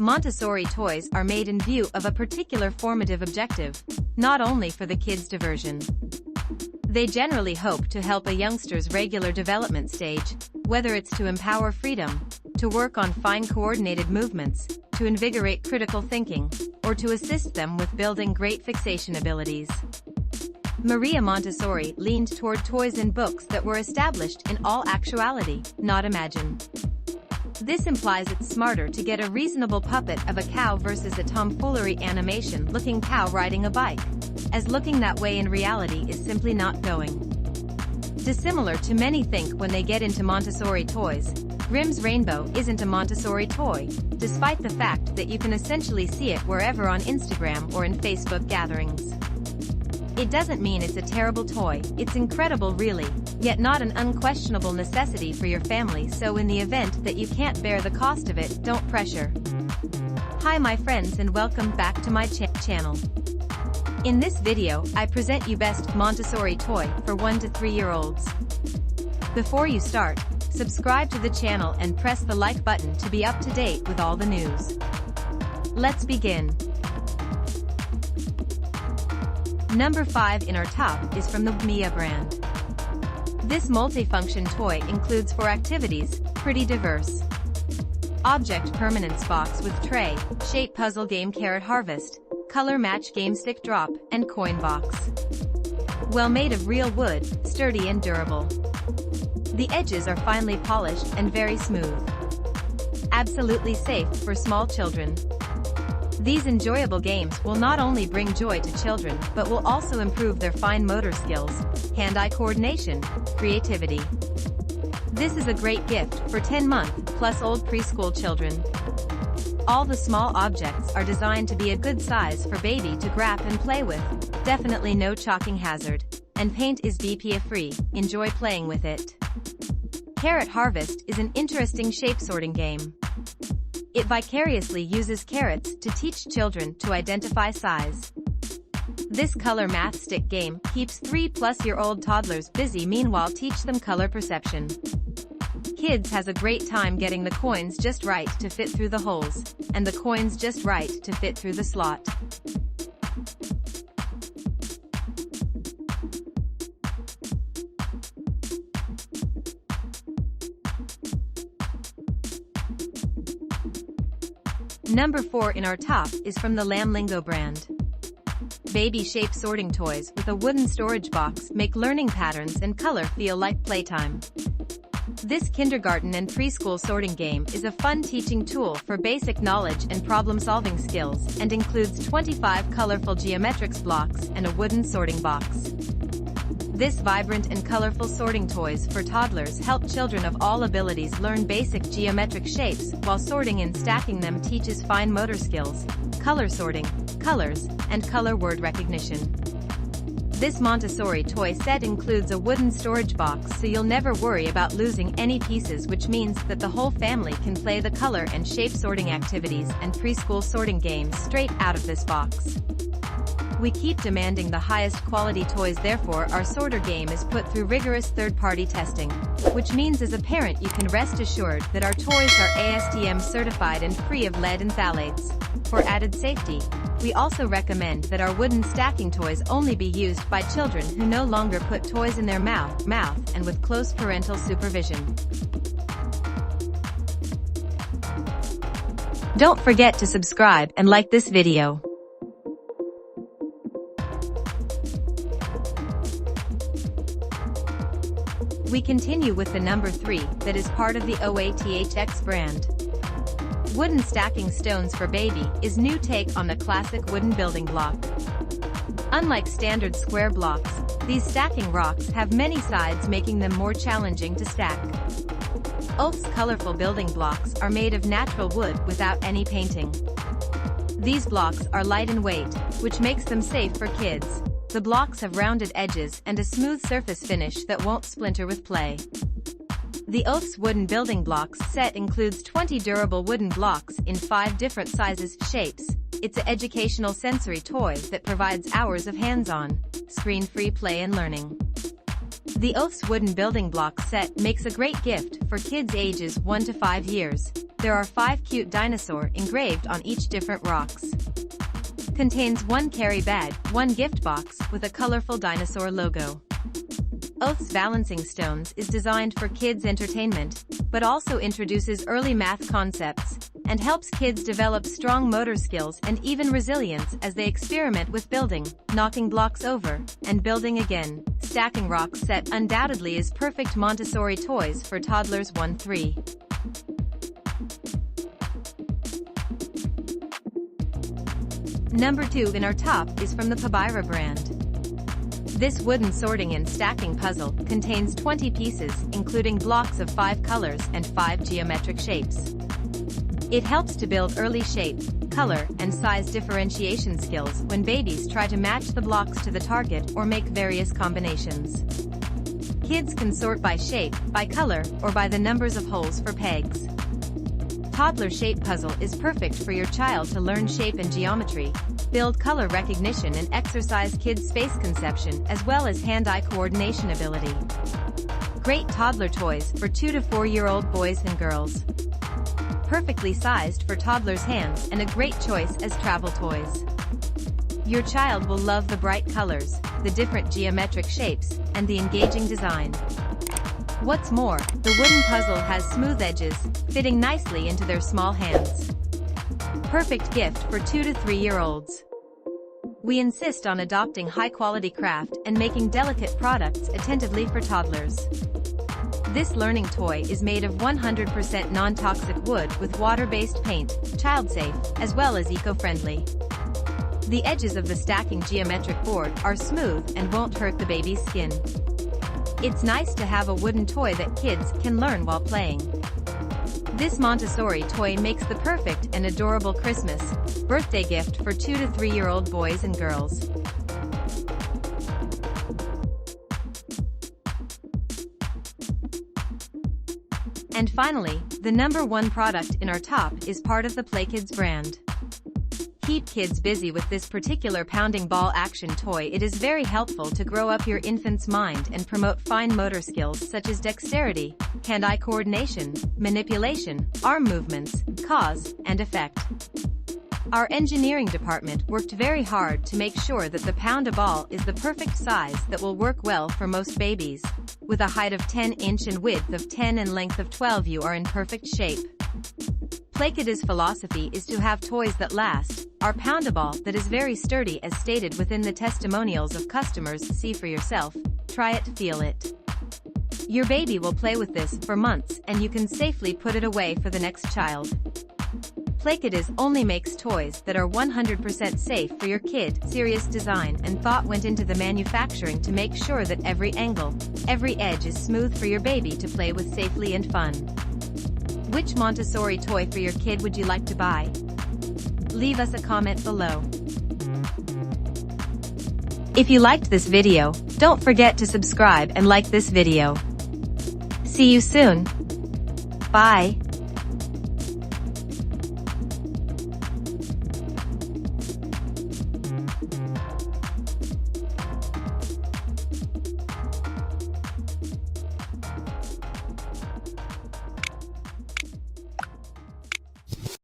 Montessori toys are made in view of a particular formative objective, not only for the kids' diversion. They generally hope to help a youngster's regular development stage, whether it's to empower freedom, to work on fine coordinated movements, to invigorate critical thinking, or to assist them with building great fixation abilities. Maria Montessori leaned toward toys and books that were established in all actuality, not imagined. This implies it's smarter to get a reasonable puppet of a cow versus a tomfoolery animation-looking cow riding a bike, as looking that way in reality is simply not going. Dissimilar to many think when they get into Montessori toys, Grimm's Rainbow isn't a Montessori toy, despite the fact that you can essentially see it wherever on Instagram or in Facebook gatherings. It doesn't mean it's a terrible toy, it's incredible really, yet not an unquestionable necessity for your family, so in the event that you can't bear the cost of it, don't pressure. Hi my friends and welcome back to my channel. In this video, I present you best Montessori toy for 1 to 3-year-olds. Before you start, subscribe to the channel and press the like button to be up to date with all the news. Let's begin. Number 5 in our top is from the Mia brand. This multifunction toy includes 4 activities, pretty diverse. Object permanence box with tray, shape puzzle game carrot harvest, color match game stick drop, and coin box. Well made of real wood, sturdy and durable. The edges are finely polished and very smooth. Absolutely safe for small children. These enjoyable games will not only bring joy to children but will also improve their fine motor skills, hand-eye coordination, creativity. This is a great gift for 10-month-plus-old preschool children. All the small objects are designed to be a good size for baby to grab and play with, definitely no chalking hazard, and paint is BPA-free, enjoy playing with it. Carrot Harvest is an interesting shape sorting game. It vicariously uses carrots to teach children to identify size. This color math stick game keeps 3-plus-year-old toddlers busy, meanwhile teach them color perception. Kids has a great time getting the coins just right to fit through the holes, and the coins just right to fit through the slot. Number 4 in our top is from the Lamb Lingo brand. Baby shape sorting toys with a wooden storage box make learning patterns and color feel like playtime. This kindergarten and preschool sorting game is a fun teaching tool for basic knowledge and problem-solving skills and includes 25 colorful geometrics blocks and a wooden sorting box. This vibrant and colorful sorting toys for toddlers help children of all abilities learn basic geometric shapes, while sorting and stacking them teaches fine motor skills, color sorting, colors, and color word recognition. This Montessori toy set includes a wooden storage box so you'll never worry about losing any pieces, which means that the whole family can play the color and shape sorting activities and preschool sorting games straight out of this box. We keep demanding the highest quality toys, therefore our sorter game is put through rigorous third-party testing, which means as a parent you can rest assured that our toys are ASTM certified and free of lead and phthalates. For added safety, we also recommend that our wooden stacking toys only be used by children who no longer put toys in their mouth and with close parental supervision. Don't forget to subscribe and like this video. We continue with the number 3 that is part of the OATHX brand. Wooden stacking stones for baby is new take on the classic wooden building block. Unlike standard square blocks, these stacking rocks have many sides, making them more challenging to stack. OATHX colorful building blocks are made of natural wood without any painting. These blocks are light in weight, which makes them safe for kids. The blocks have rounded edges and a smooth surface finish that won't splinter with play. The OATHX wooden building blocks set includes 20 durable wooden blocks in 5 different sizes, shapes. It's an educational sensory toy that provides hours of hands-on, screen-free play and learning. The OATHX wooden building block set makes a great gift for kids ages 1 to 5 years. There are 5 cute dinosaurs engraved on each different rocks. Contains 1 carry bag, 1 gift box with a colorful dinosaur logo. OATHX Balancing Stones is designed for kids' entertainment, but also introduces early math concepts, and helps kids develop strong motor skills and even resilience as they experiment with building, knocking blocks over, and building again. Stacking Rocks set undoubtedly is perfect Montessori toys for toddlers 1-3. Number 2 in our top is from the Pabira brand. This wooden sorting and stacking puzzle contains 20 pieces, including blocks of 5 colors and 5 geometric shapes. It helps to build early shape, color, and size differentiation skills when babies try to match the blocks to the target or make various combinations. Kids can sort by shape, by color, or by the numbers of holes for pegs. Toddler shape puzzle is perfect for your child to learn shape and geometry, build color recognition and exercise kids' space conception as well as hand-eye coordination ability. Great toddler toys for 2 to 4-year-old boys and girls. Perfectly sized for toddlers' hands and a great choice as travel toys. Your child will love the bright colors, the different geometric shapes, and the engaging design. What's more, the wooden puzzle has smooth edges, fitting nicely into their small hands. Perfect gift for 2 to 3-year-olds. We insist on adopting high-quality craft and making delicate products attentively for toddlers. This learning toy is made of 100% non-toxic wood with water-based paint, child-safe, as well as eco-friendly. The edges of the stacking geometric board are smooth and won't hurt the baby's skin. It's nice to have a wooden toy that kids can learn while playing. This Montessori toy makes the perfect and adorable Christmas, birthday gift for 2 to 3-year-old boys and girls. And finally, the number 1 product in our top is part of the PlayKids brand. Keep kids busy with this particular pounding ball action toy. It is very helpful to grow up your infant's mind and promote fine motor skills such as dexterity, hand-eye coordination, manipulation, arm movements, cause and effect. Our engineering department worked very hard to make sure that the Pound-A-Ball is the perfect size that will work well for most babies. With a height of 10 inch and width of 10 and length of 12, you are in perfect shape. PlayKids' philosophy is to have toys that last. Our Pound-A-Ball that is very sturdy as stated within the testimonials of customers. See for yourself, try it, feel it. Your baby will play with this for months and you can safely put it away for the next child. PlayKids only makes toys that are 100% safe for your kid. Serious design and thought went into the manufacturing to make sure that every angle, every edge is smooth for your baby to play with safely and fun. Which Montessori toy for your kid would you like to buy? Leave us a comment below. If you liked this video, don't forget to subscribe and like this video. See you soon. Bye.